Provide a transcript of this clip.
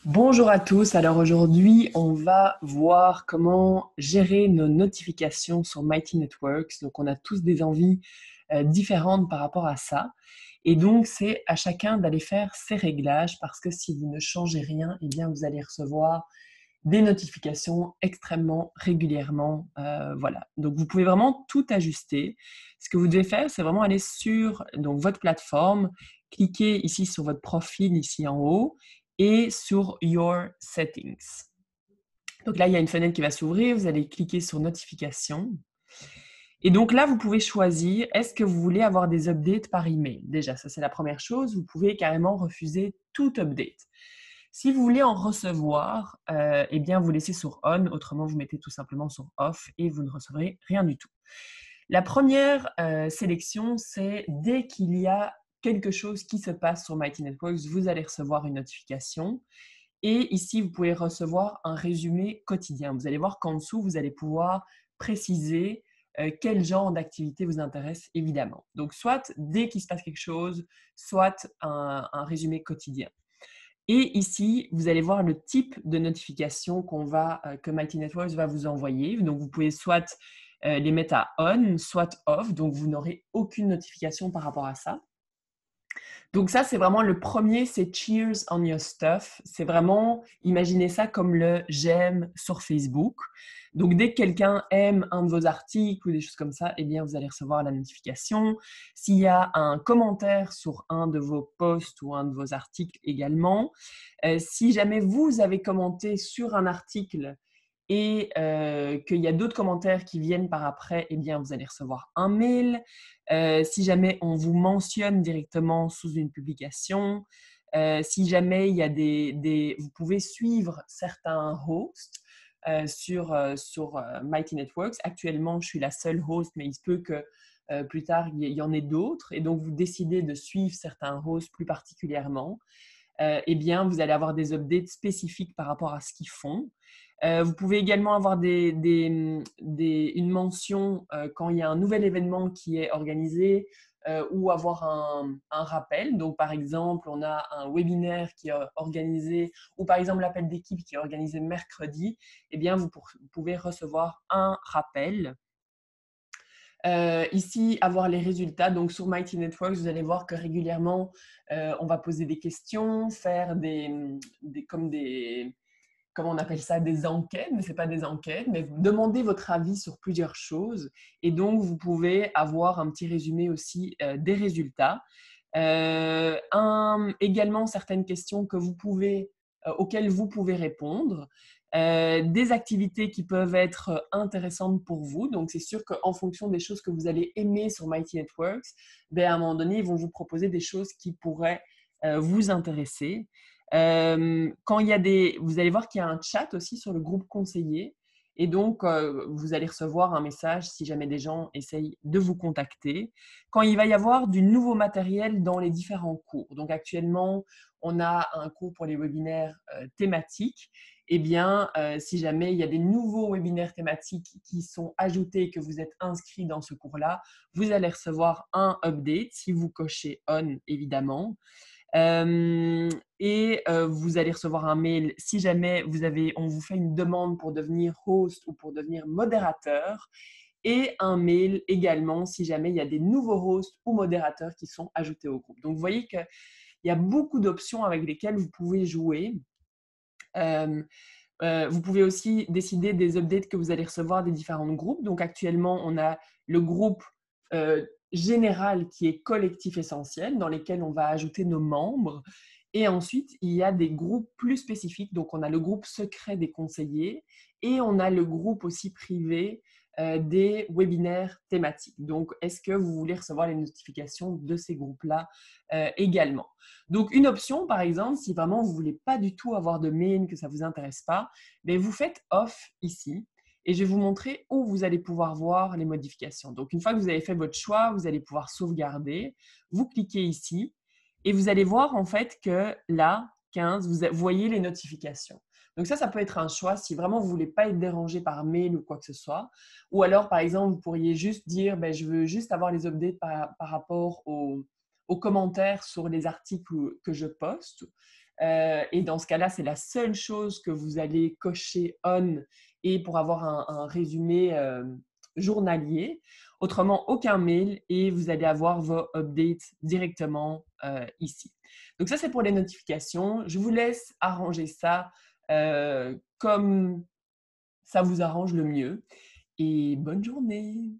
Bonjour à tous, alors aujourd'hui on va voir comment gérer nos notifications sur Mighty Networks. Donc on a tous des envies différentes par rapport à ça. Et donc c'est à chacun d'aller faire ses réglages parce que si vous ne changez rien, eh bien vous allez recevoir des notifications extrêmement régulièrement. Voilà. Donc vous pouvez vraiment tout ajuster. Ce que vous devez faire, c'est vraiment aller sur donc, votre plateforme, cliquer ici sur votre profil ici en haut et sur Your Settings. Donc là, il y a une fenêtre qui va s'ouvrir. Vous allez cliquer sur Notifications. Et donc là, vous pouvez choisir, est-ce que vous voulez avoir des updates par email? Déjà, ça c'est la première chose. Vous pouvez carrément refuser tout update. Si vous voulez en recevoir, eh bien, vous laissez sur On, autrement, vous mettez tout simplement sur Off et vous ne recevrez rien du tout. La première sélection, c'est dès qu'il y a quelque chose qui se passe sur Mighty Networks, vous allez recevoir une notification. Et ici, vous pouvez recevoir un résumé quotidien. Vous allez voir qu'en dessous, vous allez pouvoir préciser quel genre d'activité vous intéresse, évidemment. Donc, soit dès qu'il se passe quelque chose, soit un résumé quotidien. Et ici, vous allez voir le type de notification que Mighty Networks va vous envoyer. Donc, vous pouvez soit les mettre à on, soit off. Donc, vous n'aurez aucune notification par rapport à ça. Donc ça, c'est vraiment le premier, c'est Cheers on your stuff. C'est vraiment, imaginez ça comme le j'aime sur Facebook. Donc dès que quelqu'un aime un de vos articles ou des choses comme ça, eh bien vous allez recevoir la notification. S'il y a un commentaire sur un de vos posts ou un de vos articles également. Si jamais vous avez commenté sur un article et qu'il y a d'autres commentaires qui viennent par après, eh bien, vous allez recevoir un mail. Si jamais on vous mentionne directement sous une publication, si jamais il y a vous pouvez suivre certains hosts sur Mighty Networks. Actuellement, je suis la seule host, mais il se peut que plus tard, il y en ait d'autres. Et donc, vous décidez de suivre certains hosts plus particulièrement. Eh bien, vous allez avoir des updates spécifiques par rapport à ce qu'ils font. Vous pouvez également avoir une mention quand il y a un nouvel événement qui est organisé ou avoir un rappel. Donc, par exemple, on a un webinaire qui est organisé ou par exemple l'appel d'équipe qui est organisé mercredi. Eh bien, vous pouvez recevoir un rappel. Ici, avoir les résultats. Donc, sur Mighty Networks, vous allez voir que régulièrement, on va poser des questions, faire comment on appelle ça, des enquêtes, mais ce n'est pas des enquêtes, mais demandez votre avis sur plusieurs choses. Et donc, vous pouvez avoir un petit résumé aussi des résultats. Également, certaines questions auxquelles vous pouvez répondre. Des activités qui peuvent être intéressantes pour vous. Donc, c'est sûr qu'en fonction des choses que vous allez aimer sur Mighty Networks, ben, à un moment donné, ils vont vous proposer des choses qui pourraient vous intéresser. Quand il y a vous allez voir qu'il y a un chat aussi sur le groupe conseiller. Et donc, vous allez recevoir un message si jamais des gens essayent de vous contacter. Quand il va y avoir du nouveau matériel dans les différents cours. Donc, actuellement, on a un cours pour les webinaires thématiques. Eh bien, si jamais il y a des nouveaux webinaires thématiques qui sont ajoutés et que vous êtes inscrit dans ce cours-là, vous allez recevoir un update si vous cochez on, évidemment. Vous allez recevoir un mail si jamais on vous fait une demande pour devenir host ou pour devenir modérateur. Et un mail également si jamais il y a des nouveaux hosts ou modérateurs qui sont ajoutés au groupe. Donc, vous voyez qu'il y a beaucoup d'options avec lesquelles vous pouvez jouer. Vous pouvez aussi décider des updates que vous allez recevoir des différents groupes. Donc, actuellement, on a le groupe général qui est collectif essentiel, dans lesquels on va ajouter nos membres. Et ensuite, il y a des groupes plus spécifiques. Donc, on a le groupe secret des conseillers et on a le groupe aussi privé des webinaires thématiques. Donc, est-ce que vous voulez recevoir les notifications de ces groupes-là également? Donc, une option, par exemple, si vraiment vous ne voulez pas du tout avoir de mail, que ça ne vous intéresse pas, mais vous faites off ici et je vais vous montrer où vous allez pouvoir voir les modifications. Donc, une fois que vous avez fait votre choix, vous allez pouvoir sauvegarder. Vous cliquez ici et vous allez voir en fait que là, 15, vous voyez les notifications. Donc ça peut être un choix si vraiment vous ne voulez pas être dérangé par mail ou quoi que ce soit. Ou alors, par exemple, vous pourriez juste dire, je veux juste avoir les updates par rapport aux commentaires sur les articles que je poste. Et dans ce cas-là, c'est la seule chose que vous allez cocher on et pour avoir un résumé journalier. Autrement, aucun mail et vous allez avoir vos updates directement ici. Donc ça, c'est pour les notifications. Je vous laisse arranger ça comme ça vous arrange le mieux et bonne journée.